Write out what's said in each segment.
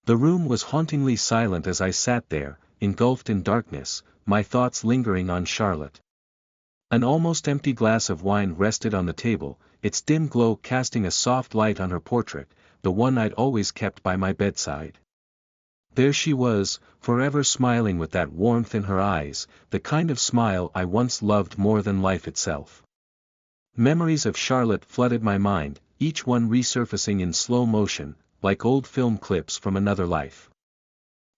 The room was hauntingly silent as I sat there, engulfed in darkness, my thoughts lingering on Charlotte. An almost empty glass of wine rested on the table, its dim glow casting a soft light on her portrait, the one I'd always kept by my bedside. There she was, forever smiling with that warmth in her eyes, the kind of smile I once loved more than life itself. Memories of Charlotte flooded my mind, each one resurfacing in slow motion, like old film clips from another life.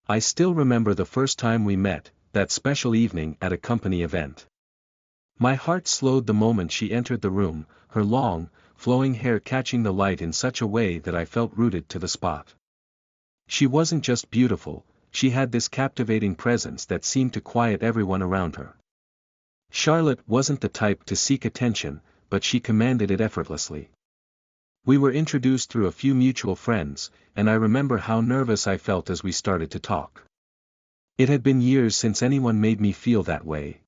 I still remember the first time we met, that special evening at a company event. My heart slowed the moment she entered the room, her long, flowing hair catching the light in such a way that I felt rooted to the spot. She wasn't just beautiful, she had this captivating presence that seemed to quiet everyone around her. Charlotte wasn't the type to seek attention, but she commanded it effortlessly. We were introduced through a few mutual friends, and I remember how nervous I felt as we started to talk. It had been years since anyone made me feel that way.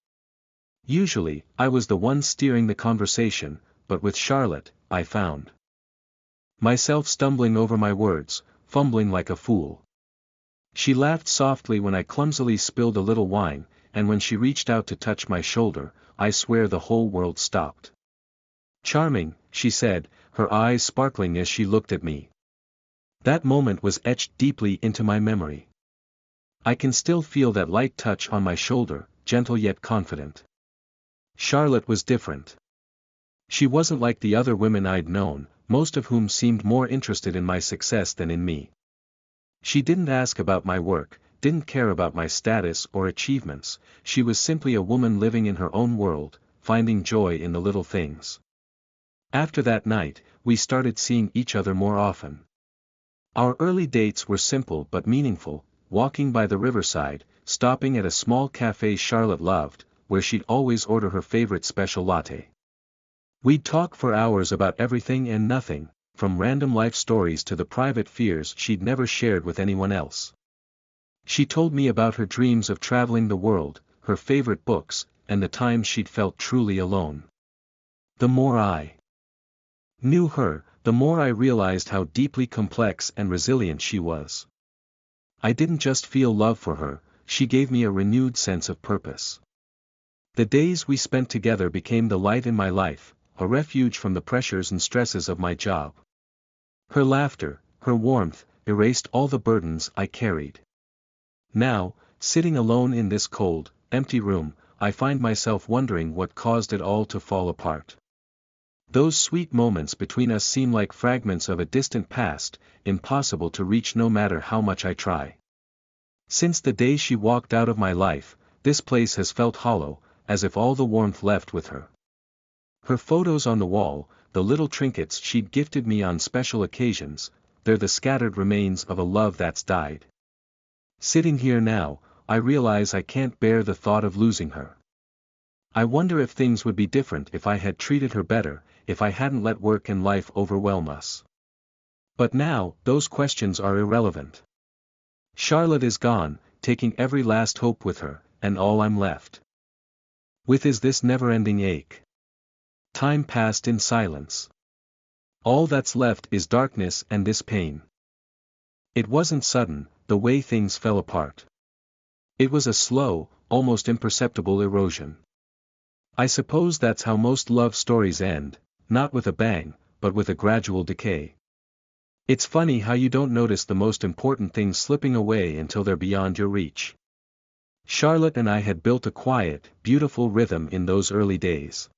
Usually, I was the one steering the conversation, but with Charlotte, I found myself stumbling over my words, fumbling like a fool. She laughed softly when I clumsily spilled a little wine, and when she reached out to touch my shoulder, I swear the whole world stopped. "Charming," she said, her eyes sparkling as she looked at me. That moment was etched deeply into my memory. I can still feel that light touch on my shoulder, gentle yet confident. Charlotte was different. She wasn't like the other women I'd known, most of whom seemed more interested in my success than in me. She didn't ask about my work, didn't care about my status or achievements, she was simply a woman living in her own world, finding joy in the little things. After that night, we started seeing each other more often. Our early dates were simple but meaningful, walking by the riverside, stopping at a small cafe Charlotte loved, where she'd always order her favorite special latte. We'd talk for hours about everything and nothing, from random life stories to the private fears she'd never shared with anyone else. She told me about her dreams of traveling the world, her favorite books, and the times she'd felt truly alone. The more I knew her, the more I realized how deeply complex and resilient she was. I didn't just feel love for her, she gave me a renewed sense of purpose. The days we spent together became the light in my life, a refuge from the pressures and stresses of my job. Her laughter, her warmth, erased all the burdens I carried. Now, sitting alone in this cold, empty room, I find myself wondering what caused it all to fall apart. Those sweet moments between us seem like fragments of a distant past, impossible to reach no matter how much I try. Since the day she walked out of my life, this place has felt hollow, as if all the warmth left with her. Her photos on the wall, the little trinkets she'd gifted me on special occasions, they're the scattered remains of a love that's died. Sitting here now, I realize I can't bear the thought of losing her. I wonder if things would be different if I had treated her better, if I hadn't let work and life overwhelm us. But now, those questions are irrelevant. Charlotte is gone, taking every last hope with her, and all I'm left with is this never-ending ache. Time passed in silence. All that's left is darkness and this pain. It wasn't sudden, the way things fell apart. It was a slow, almost imperceptible erosion. I suppose that's how most love stories end, not with a bang, but with a gradual decay. It's funny how you don't notice the most important things slipping away until they're beyond your reach. Charlotte and I had built a quiet, beautiful rhythm in those early days.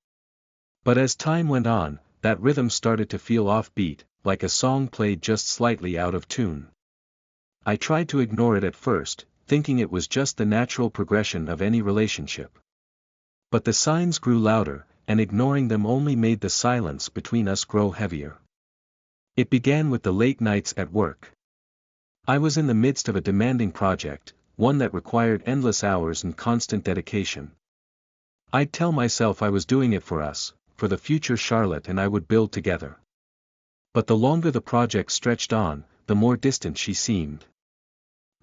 But as time went on, that rhythm started to feel offbeat, like a song played just slightly out of tune. I tried to ignore it at first, thinking it was just the natural progression of any relationship. But the signs grew louder, and ignoring them only made the silence between us grow heavier. It began with the late nights at work. I was in the midst of a demanding project, one that required endless hours and constant dedication. I'd tell myself I was doing it for us, for the future Charlotte and I would build together. But the longer the project stretched on, the more distant she seemed.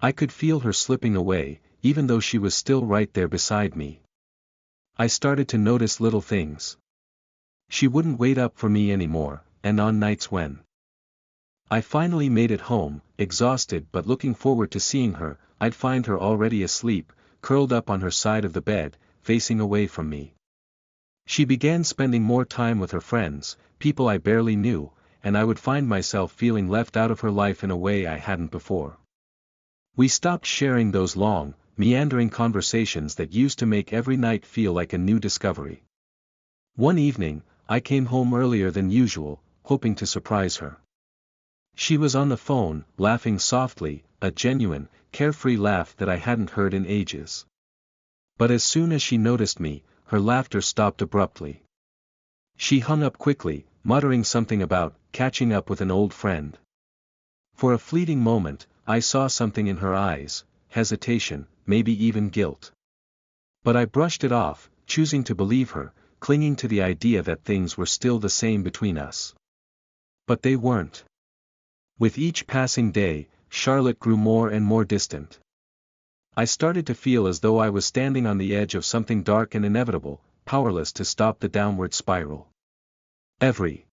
I could feel her slipping away, even though she was still right there beside me. I started to notice little things. She wouldn't wait up for me anymore, and on nights when I finally made it home, exhausted but looking forward to seeing her. I'd find her already asleep, curled up on her side of the bed, facing away from me. She began spending more time with her friends, people I barely knew, and I would find myself feeling left out of her life in a way I hadn't before. We stopped sharing those long, meandering conversations that used to make every night feel like a new discovery. One evening, I came home earlier than usual, hoping to surprise her. She was on the phone, laughing softly, a genuine, carefree laugh that I hadn't heard in ages. But as soon as she noticed me, her laughter stopped abruptly. She hung up quickly, muttering something about catching up with an old friend. For a fleeting moment, I saw something in her eyes, hesitation, maybe even guilt. But I brushed it off, choosing to believe her, clinging to the idea that things were still the same between us. But they weren't. With each passing day, Charlotte grew more and more distant. I started to feel as though I was standing on the edge of something dark and inevitable, powerless to stop the downward spiral. Every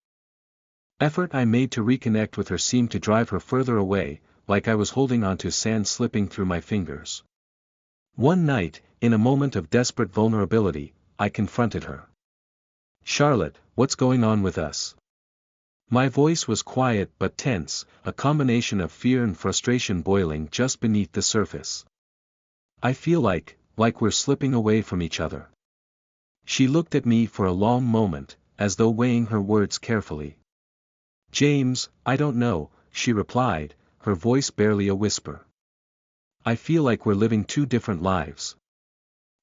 effort I made to reconnect with her seemed to drive her further away, like I was holding onto sand slipping through my fingers. One night, in a moment of desperate vulnerability, I confronted her. "Charlotte, what's going on with us?" My voice was quiet but tense, a combination of fear and frustration boiling just beneath the surface. "I feel like we're slipping away from each other." She looked at me for a long moment, as though weighing her words carefully. "James, I don't know," she replied, her voice barely a whisper. "I feel like we're living two different lives.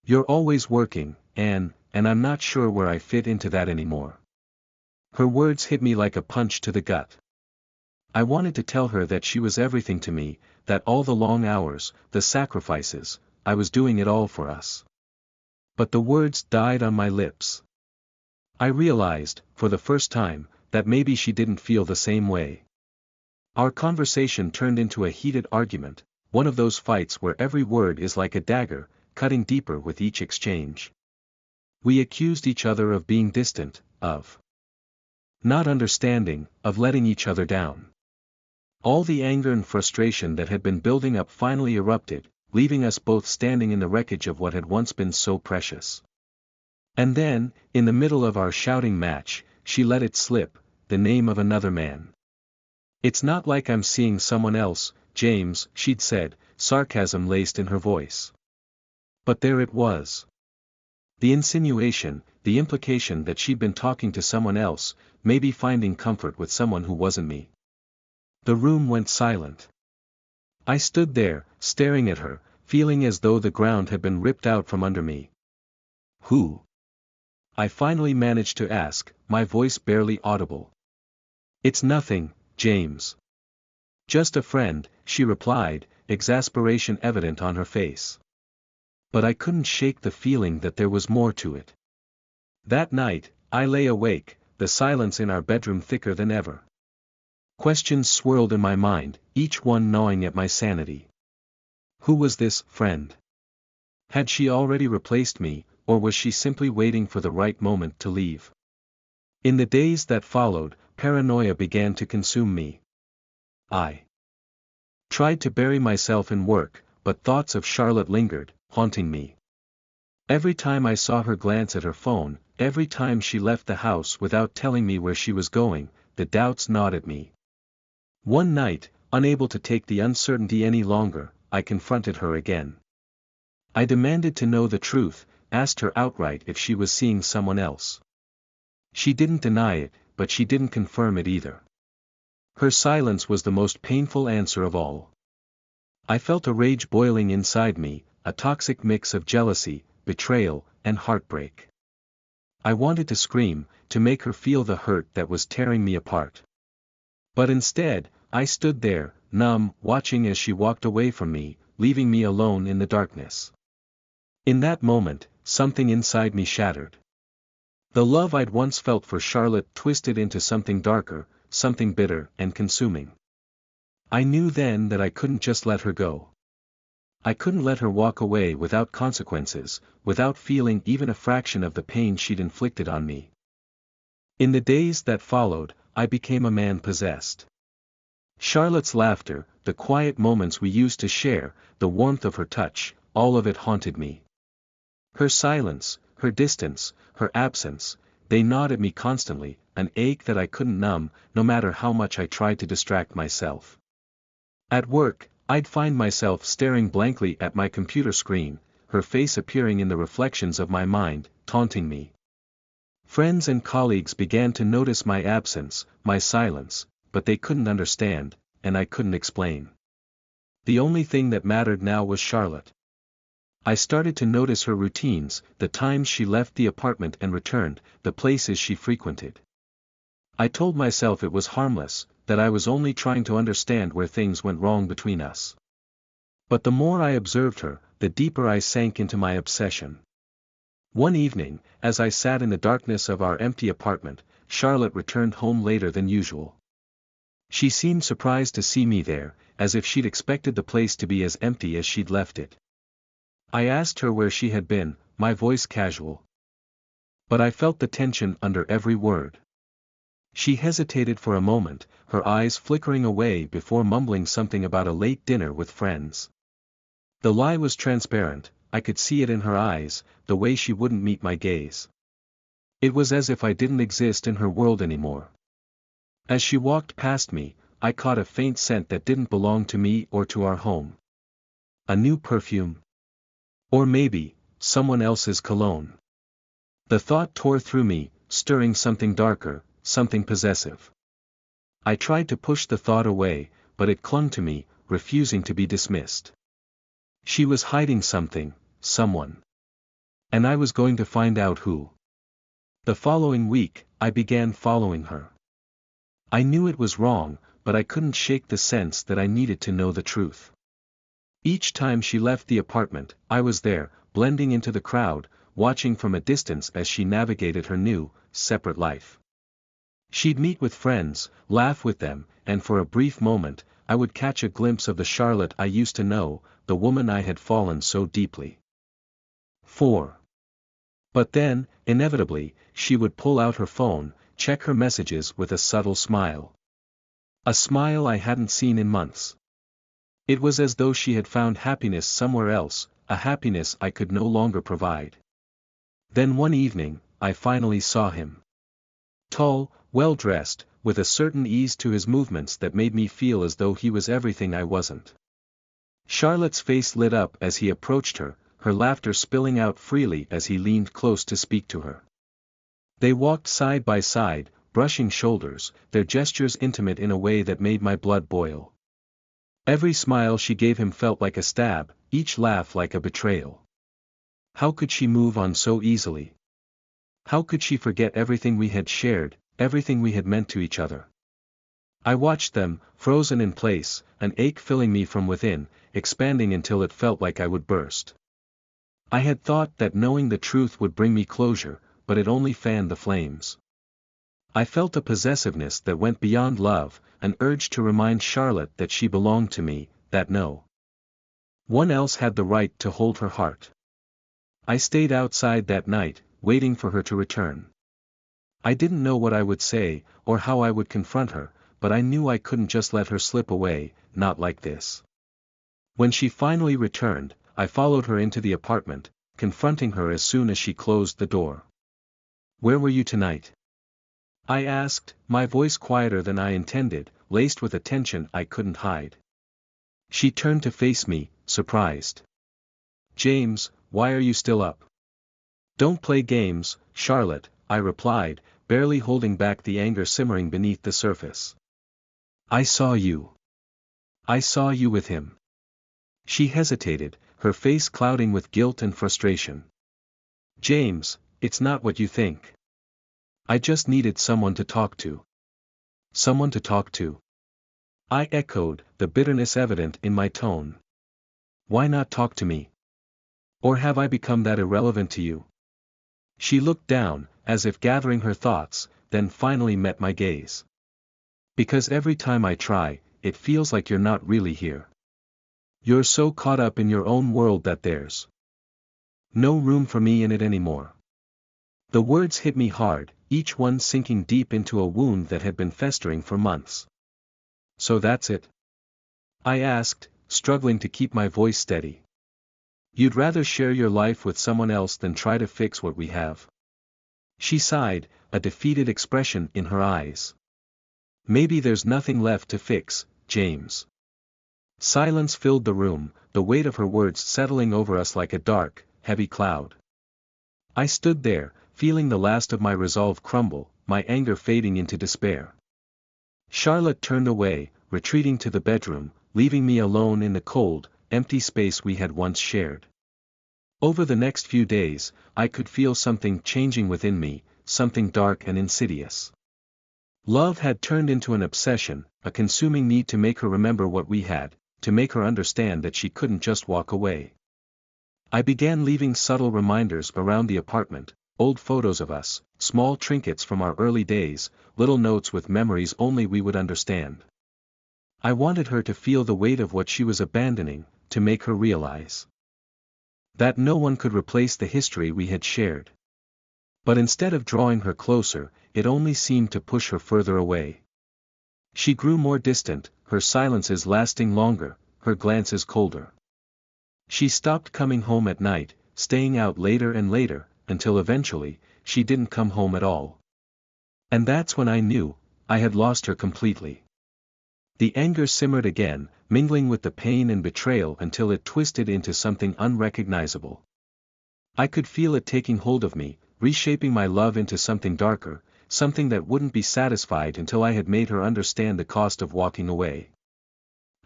You're always working, and I'm not sure where I fit into that anymore." Her words hit me like a punch to the gut. I wanted to tell her that she was everything to me, that all the long hours, the sacrifices, I was doing it all for us. But the words died on my lips. I realized, for the first time, that maybe she didn't feel the same way. Our conversation turned into a heated argument, one of those fights where every word is like a dagger, cutting deeper with each exchange. We accused each other of being distant, of not understanding, of letting each other down. All the anger and frustration that had been building up finally erupted, leaving us both standing in the wreckage of what had once been so precious. And then, in the middle of our shouting match, she let it slip, the name of another man. "It's not like I'm seeing someone else, James," she'd said, sarcasm laced in her voice. But there it was. The insinuation, the implication that she'd been talking to someone else, maybe finding comfort with someone who wasn't me. The room went silent. I stood there, staring at her, feeling as though the ground had been ripped out from under me. "Who?" I finally managed to ask, my voice barely audible. "It's nothing, James. Just a friend," she replied, exasperation evident on her face. But I couldn't shake the feeling that there was more to it. That night, I lay awake, the silence in our bedroom thicker than ever. Questions swirled in my mind, each one gnawing at my sanity. Who was this friend? Had she already replaced me, or was she simply waiting for the right moment to leave? In the days that followed, paranoia began to consume me. I tried to bury myself in work, but thoughts of Charlotte lingered, haunting me. Every time I saw her glance at her phone, every time she left the house without telling me where she was going, the doubts gnawed at me. One night, unable to take the uncertainty any longer, I confronted her again. I demanded to know the truth, asked her outright if she was seeing someone else. She didn't deny it, but she didn't confirm it either. Her silence was the most painful answer of all. I felt a rage boiling inside me, a toxic mix of jealousy, betrayal, and heartbreak. I wanted to scream, to make her feel the hurt that was tearing me apart. But instead, I stood there, numb, watching as she walked away from me, leaving me alone in the darkness. In that moment, something inside me shattered. The love I'd once felt for Charlotte twisted into something darker, something bitter and consuming. I knew then that I couldn't just let her go. I couldn't let her walk away without consequences, without feeling even a fraction of the pain she'd inflicted on me. In the days that followed, I became a man possessed. Charlotte's laughter, the quiet moments we used to share, the warmth of her touch, all of it haunted me. Her silence, her distance, her absence, they gnawed at me constantly, an ache that I couldn't numb, no matter how much I tried to distract myself. At work, I'd find myself staring blankly at my computer screen, her face appearing in the reflections of my mind, taunting me. Friends and colleagues began to notice my absence, my silence, but they couldn't understand, and I couldn't explain. The only thing that mattered now was Charlotte. I started to notice her routines, the times she left the apartment and returned, the places she frequented. I told myself it was harmless, that I was only trying to understand where things went wrong between us. But the more I observed her, the deeper I sank into my obsession. One evening, as I sat in the darkness of our empty apartment, Charlotte returned home later than usual. She seemed surprised to see me there, as if she'd expected the place to be as empty as she'd left it. I asked her where she had been, my voice casual. But I felt the tension under every word. She hesitated for a moment, her eyes flickering away before mumbling something about a late dinner with friends. The lie was transparent, I could see it in her eyes, the way she wouldn't meet my gaze. It was as if I didn't exist in her world anymore. As she walked past me, I caught a faint scent that didn't belong to me or to our home. A new perfume? Or maybe, someone else's cologne. The thought tore through me, stirring something darker, something possessive. I tried to push the thought away, but it clung to me, refusing to be dismissed. She was hiding something, someone. And I was going to find out who. The following week, I began following her. I knew it was wrong, but I couldn't shake the sense that I needed to know the truth. Each time she left the apartment, I was there, blending into the crowd, watching from a distance as she navigated her new, separate life. She'd meet with friends, laugh with them, and for a brief moment, I would catch a glimpse of the Charlotte I used to know, the woman I had fallen so deeply for. But then, inevitably, she would pull out her phone, check her messages with a subtle smile. A smile I hadn't seen in months. It was as though she had found happiness somewhere else, a happiness I could no longer provide. Then one evening, I finally saw him. Tall, well-dressed, with a certain ease to his movements that made me feel as though he was everything I wasn't. Charlotte's face lit up as he approached her, her laughter spilling out freely as he leaned close to speak to her. They walked side by side, brushing shoulders, their gestures intimate in a way that made my blood boil. Every smile she gave him felt like a stab, each laugh like a betrayal. How could she move on so easily? How could she forget everything we had shared, everything we had meant to each other? I watched them, frozen in place, an ache filling me from within, expanding until it felt like I would burst. I had thought that knowing the truth would bring me closure, but it only fanned the flames. I felt a possessiveness that went beyond love, an urge to remind Charlotte that she belonged to me, that no one else had the right to hold her heart. I stayed outside that night, waiting for her to return. I didn't know what I would say, or how I would confront her, but I knew I couldn't just let her slip away, not like this. When she finally returned, I followed her into the apartment, confronting her as soon as she closed the door. "Where were you tonight?" I asked, my voice quieter than I intended, laced with a tension I couldn't hide. She turned to face me, surprised. "James, why are you still up?" "Don't play games, Charlotte," I replied, barely holding back the anger simmering beneath the surface. I saw you with him." She hesitated, her face clouding with guilt and frustration. "James, it's not what you think. I just needed someone to talk to." "Someone to talk to?" I echoed, the bitterness evident in my tone. "Why not talk to me? Or have I become that irrelevant to you?" She looked down, as if gathering her thoughts, then finally met my gaze. "Because every time I try, it feels like you're not really here. You're so caught up in your own world that there's no room for me in it anymore." The words hit me hard, each one sinking deep into a wound that had been festering for months. "So that's it?" I asked, struggling to keep my voice steady. "You'd rather share your life with someone else than try to fix what we have?" She sighed, a defeated expression in her eyes. "Maybe there's nothing left to fix, James." Silence filled the room, the weight of her words settling over us like a dark, heavy cloud. I stood there, feeling the last of my resolve crumble, my anger fading into despair. Charlotte turned away, retreating to the bedroom, leaving me alone in the cold, empty space we had once shared. Over the next few days, I could feel something changing within me, something dark and insidious. Love had turned into an obsession, a consuming need to make her remember what we had, to make her understand that she couldn't just walk away. I began leaving subtle reminders around the apartment, old photos of us, small trinkets from our early days, little notes with memories only we would understand. I wanted her to feel the weight of what she was abandoning, to make her realize that no one could replace the history we had shared. But instead of drawing her closer, it only seemed to push her further away. She grew more distant, her silences lasting longer, her glances colder. She stopped coming home at night, staying out later and later, until eventually, she didn't come home at all. And that's when I knew, I had lost her completely. The anger simmered again, mingling with the pain and betrayal until it twisted into something unrecognizable. I could feel it taking hold of me, reshaping my love into something darker, something that wouldn't be satisfied until I had made her understand the cost of walking away.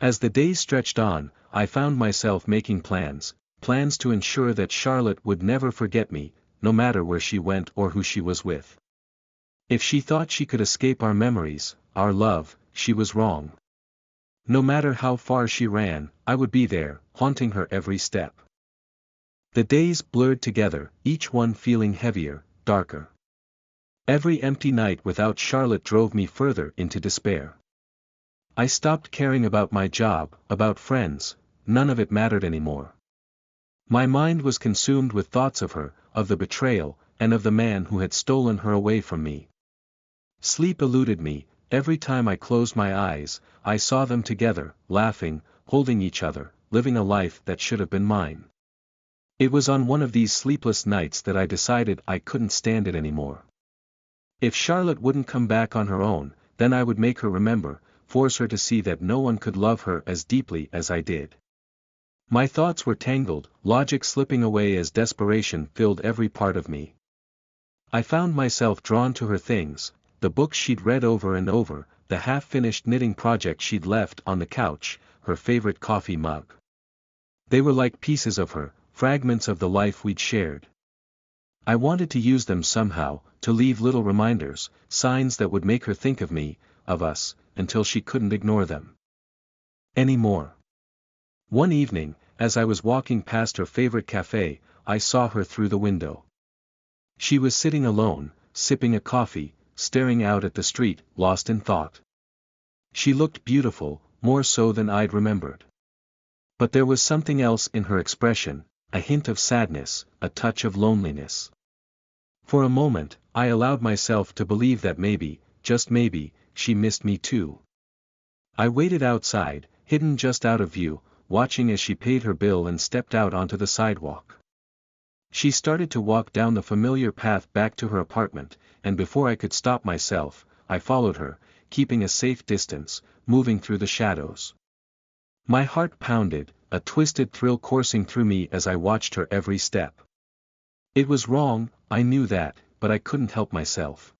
As the days stretched on, I found myself making plans to ensure that Charlotte would never forget me, no matter where she went or who she was with. If she thought she could escape our memories, our love, she was wrong. No matter how far she ran, I would be there, haunting her every step. The days blurred together, each one feeling heavier, darker. Every empty night without Charlotte drove me further into despair. I stopped caring about my job, about friends, none of it mattered anymore. My mind was consumed with thoughts of her, of the betrayal, and of the man who had stolen her away from me. Sleep eluded me, every time I closed my eyes, I saw them together, laughing, holding each other, living a life that should have been mine. It was on one of these sleepless nights that I decided I couldn't stand it anymore. If Charlotte wouldn't come back on her own, then I would make her remember, force her to see that no one could love her as deeply as I did. My thoughts were tangled, logic slipping away as desperation filled every part of me. I found myself drawn to her things, the books she'd read over and over, the half-finished knitting project she'd left on the couch, her favorite coffee mug. They were like pieces of her, fragments of the life we'd shared. I wanted to use them somehow, to leave little reminders, signs that would make her think of me, of us, until she couldn't ignore them anymore. One evening, as I was walking past her favorite cafe, I saw her through the window. She was sitting alone, sipping a coffee, staring out at the street, lost in thought. She looked beautiful, more so than I'd remembered. But there was something else in her expression, a hint of sadness, a touch of loneliness. For a moment, I allowed myself to believe that maybe, just maybe, she missed me too. I waited outside, hidden just out of view, watching as she paid her bill and stepped out onto the sidewalk. She started to walk down the familiar path back to her apartment, and before I could stop myself, I followed her, keeping a safe distance, moving through the shadows. My heart pounded, a twisted thrill coursing through me as I watched her every step. It was wrong, I knew that, but I couldn't help myself.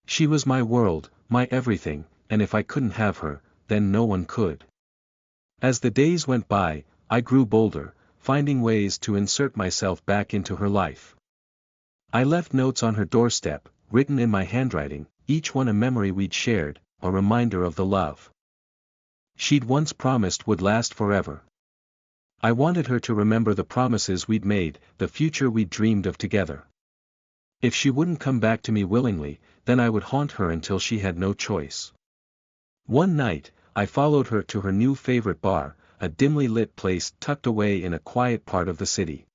She was my world, my everything, and if I couldn't have her, then no one could. As the days went by, I grew bolder, finding ways to insert myself back into her life. I left notes on her doorstep, written in my handwriting, each one a memory we'd shared, a reminder of the love she'd once promised would last forever. I wanted her to remember the promises we'd made, the future we'd dreamed of together. If she wouldn't come back to me willingly, then I would haunt her until she had no choice. One night, I followed her to her new favorite bar, a dimly lit place tucked away in a quiet part of the city.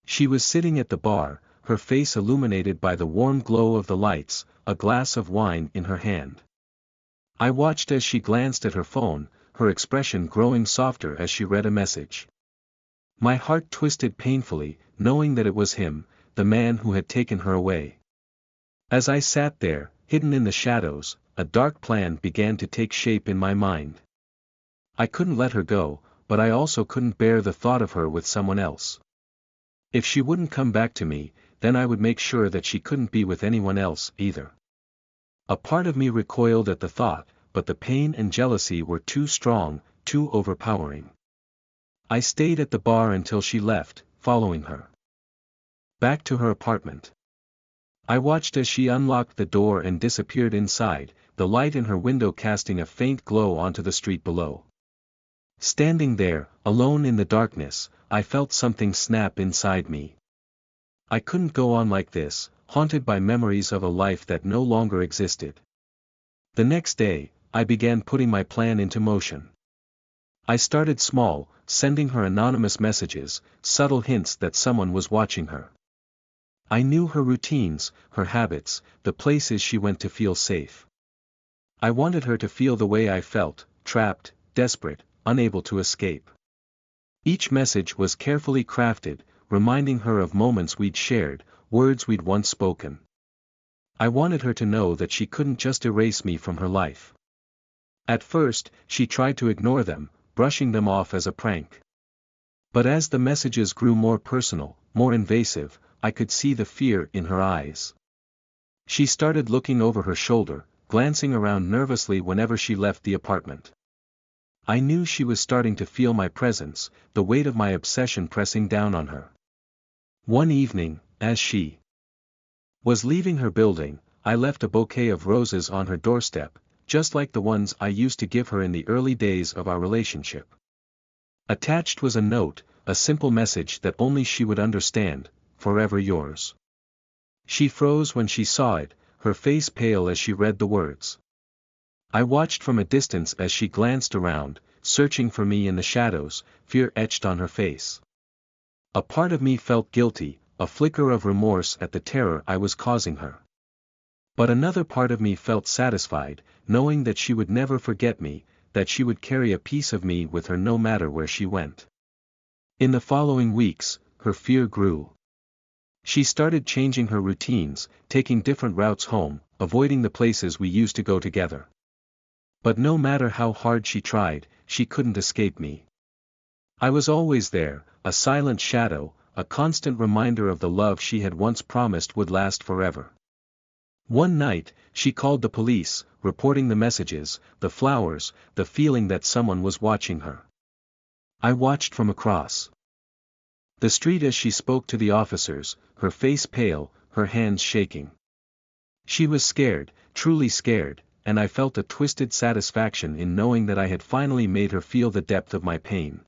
She was sitting at the bar, her face illuminated by the warm glow of the lights, a glass of wine in her hand. I watched as she glanced at her phone, her expression growing softer as she read a message. My heart twisted painfully, knowing that it was him, the man who had taken her away. As I sat there, hidden in the shadows, a dark plan began to take shape in my mind. I couldn't let her go, but I also couldn't bear the thought of her with someone else. If she wouldn't come back to me, then I would make sure that she couldn't be with anyone else either. A part of me recoiled at the thought, but the pain and jealousy were too strong, too overpowering. I stayed at the bar until she left, following her back to her apartment. I watched as she unlocked the door and disappeared inside, the light in her window casting a faint glow onto the street below. Standing there, alone in the darkness, I felt something snap inside me. I couldn't go on like this, haunted by memories of a life that no longer existed. The next day, I began putting my plan into motion. I started small, sending her anonymous messages, subtle hints that someone was watching her. I knew her routines, her habits, the places she went to feel safe. I wanted her to feel the way I felt, trapped, desperate, unable to escape. Each message was carefully crafted, reminding her of moments we'd shared, words we'd once spoken. I wanted her to know that she couldn't just erase me from her life. At first, she tried to ignore them, brushing them off as a prank. But as the messages grew more personal, more invasive, I could see the fear in her eyes. She started looking over her shoulder, glancing around nervously whenever she left the apartment. I knew she was starting to feel my presence, the weight of my obsession pressing down on her. One evening, as she was leaving her building, I left a bouquet of roses on her doorstep, just like the ones I used to give her in the early days of our relationship. Attached was a note, a simple message that only she would understand: forever yours. She froze when she saw it, her face pale as she read the words. I watched from a distance as she glanced around, searching for me in the shadows, fear etched on her face. A part of me felt guilty, a flicker of remorse at the terror I was causing her. But another part of me felt satisfied, knowing that she would never forget me, that she would carry a piece of me with her no matter where she went. In the following weeks, her fear grew. She started changing her routines, taking different routes home, avoiding the places we used to go together. But no matter how hard she tried, she couldn't escape me. I was always there, a silent shadow, a constant reminder of the love she had once promised would last forever. One night, she called the police, reporting the messages, the flowers, the feeling that someone was watching her. I watched from across the street as she spoke to the officers, her face pale, her hands shaking. She was scared, truly scared, and I felt a twisted satisfaction in knowing that I had finally made her feel the depth of my pain.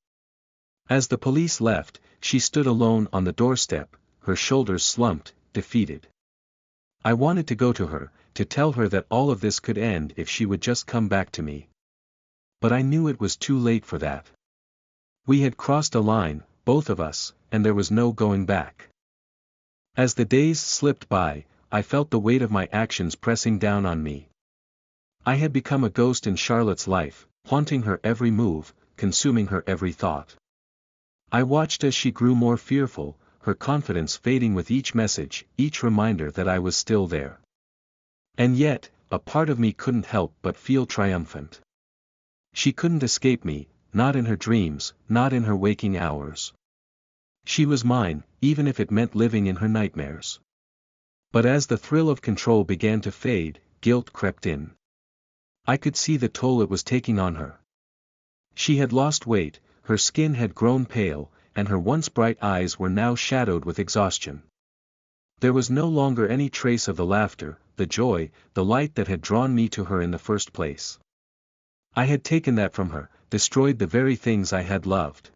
As the police left, she stood alone on the doorstep, her shoulders slumped, defeated. I wanted to go to her, to tell her that all of this could end if she would just come back to me. But I knew it was too late for that. We had crossed a line, both of us, and there was no going back. As the days slipped by, I felt the weight of my actions pressing down on me. I had become a ghost in Charlotte's life, haunting her every move, consuming her every thought. I watched as she grew more fearful, her confidence fading with each message, each reminder that I was still there. And yet, a part of me couldn't help but feel triumphant. She couldn't escape me, not in her dreams, not in her waking hours. She was mine, even if it meant living in her nightmares. But as the thrill of control began to fade, guilt crept in. I could see the toll it was taking on her. She had lost weight, her skin had grown pale, and her once bright eyes were now shadowed with exhaustion. There was no longer any trace of the laughter, the joy, the light that had drawn me to her in the first place. I had taken that from her, destroyed the very things I had loved.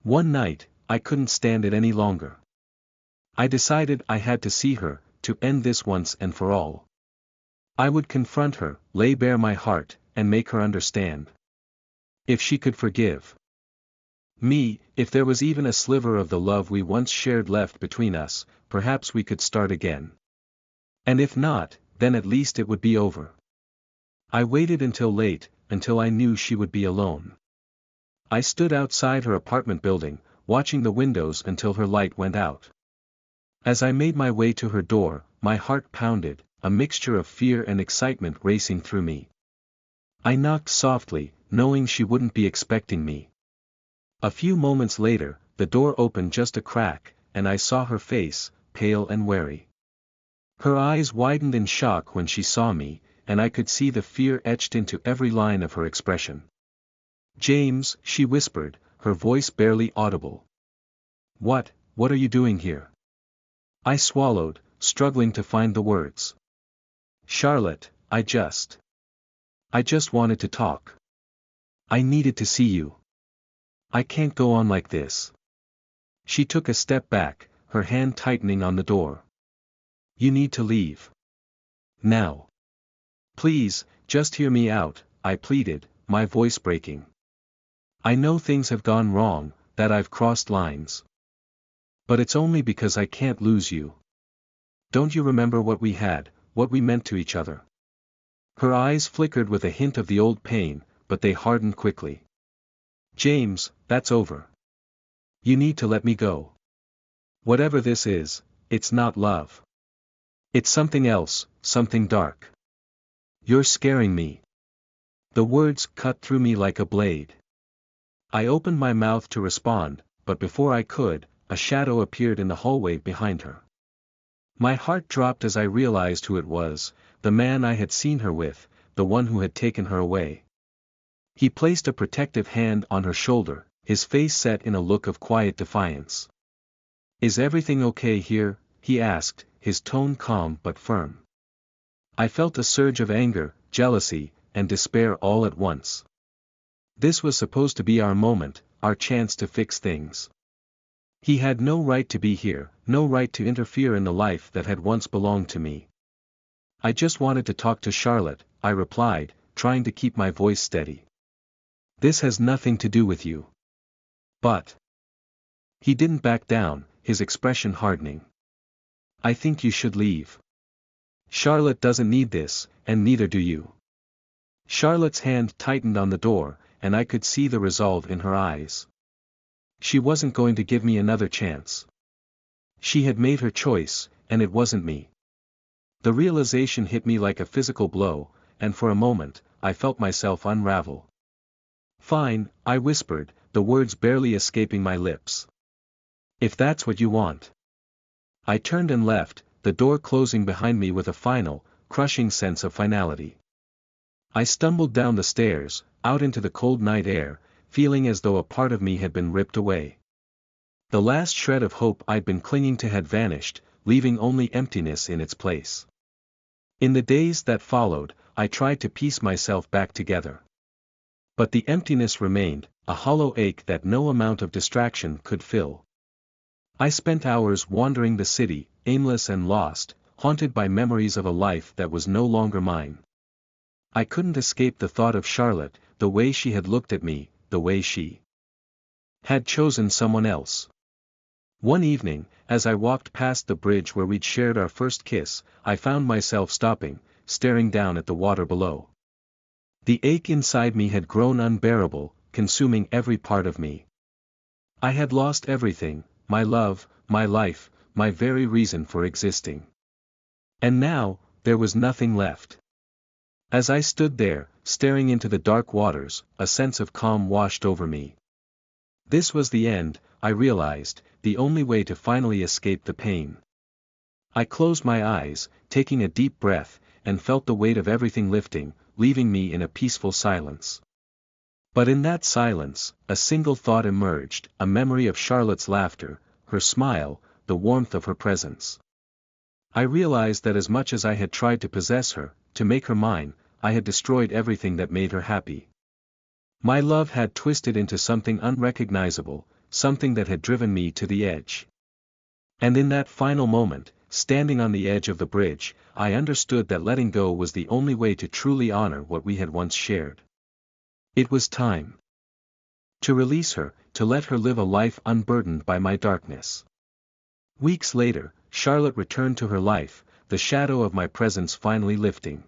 One night, I couldn't stand it any longer. I decided I had to see her, to end this once and for all. I would confront her, lay bare my heart, and make her understand. If she could forgive me, if there was even a sliver of the love we once shared left between us, perhaps we could start again. And if not, then at least it would be over. I waited until late, until I knew she would be alone. I stood outside her apartment building, watching the windows until her light went out. As I made my way to her door, my heart pounded, a mixture of fear and excitement racing through me. I knocked softly, knowing she wouldn't be expecting me. A few moments later, the door opened just a crack, and I saw her face, pale and wary. Her eyes widened in shock when she saw me, and I could see the fear etched into every line of her expression. "James," she whispered, her voice barely audible. What are you doing here?" I swallowed, struggling to find the words. "Charlotte, I just wanted to talk. I needed to see you. I can't go on like this." She took a step back, her hand tightening on the door. "You need to leave. Now. Please, just hear me out," I pleaded, my voice breaking. "I know things have gone wrong, that I've crossed lines. But it's only because I can't lose you. Don't you remember what we had, what we meant to each other?" Her eyes flickered with a hint of the old pain, but they hardened quickly. "James, that's over. You need to let me go. Whatever this is, it's not love. It's something else, something dark. You're scaring me." The words cut through me like a blade. I opened my mouth to respond, but before I could, a shadow appeared in the hallway behind her. My heart dropped as I realized who it was, the man I had seen her with, the one who had taken her away. He placed a protective hand on her shoulder, his face set in a look of quiet defiance. "Is everything okay here?" he asked, his tone calm but firm. I felt a surge of anger, jealousy, and despair all at once. This was supposed to be our moment, our chance to fix things. He had no right to be here, no right to interfere in the life that had once belonged to me. "I just wanted to talk to Charlotte," I replied, trying to keep my voice steady. "This has nothing to do with you." "But..." He didn't back down, his expression hardening. "I think you should leave. Charlotte doesn't need this, and neither do you." Charlotte's hand tightened on the door, and I could see the resolve in her eyes. She wasn't going to give me another chance. She had made her choice, and it wasn't me. The realization hit me like a physical blow, and for a moment, I felt myself unravel. "Fine," I whispered, the words barely escaping my lips. "If that's what you want." I turned and left, the door closing behind me with a final, crushing sense of finality. I stumbled down the stairs, out into the cold night air, feeling as though a part of me had been ripped away. The last shred of hope I'd been clinging to had vanished, leaving only emptiness in its place. In the days that followed, I tried to piece myself back together. But the emptiness remained, a hollow ache that no amount of distraction could fill. I spent hours wandering the city, aimless and lost, haunted by memories of a life that was no longer mine. I couldn't escape the thought of Charlotte, the way she had looked at me, the way she had chosen someone else. One evening, as I walked past the bridge where we'd shared our first kiss, I found myself stopping, staring down at the water below. The ache inside me had grown unbearable, consuming every part of me. I had lost everything, my love, my life, my very reason for existing. And now, there was nothing left. As I stood there, staring into the dark waters, a sense of calm washed over me. This was the end, I realized, the only way to finally escape the pain. I closed my eyes, taking a deep breath, and felt the weight of everything lifting, leaving me in a peaceful silence. But in that silence, a single thought emerged, a memory of Charlotte's laughter, her smile, the warmth of her presence. I realized that as much as I had tried to possess her, to make her mine, I had destroyed everything that made her happy. My love had twisted into something unrecognizable, something that had driven me to the edge. And in that final moment, standing on the edge of the bridge, I understood that letting go was the only way to truly honor what we had once shared. It was time to release her, to let her live a life unburdened by my darkness. Weeks later, Charlotte returned to her life, the shadow of my presence finally lifting.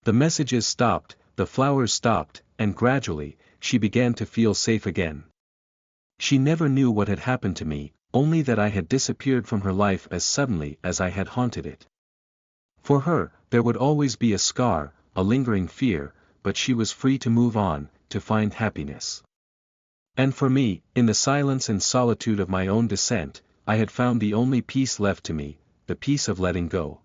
The messages stopped, the flowers stopped, and gradually, she began to feel safe again. She never knew what had happened to me, only that I had disappeared from her life as suddenly as I had haunted it. For her, there would always be a scar, a lingering fear, but she was free to move on, to find happiness. And for me, in the silence and solitude of my own descent, I had found the only peace left to me, the peace of letting go.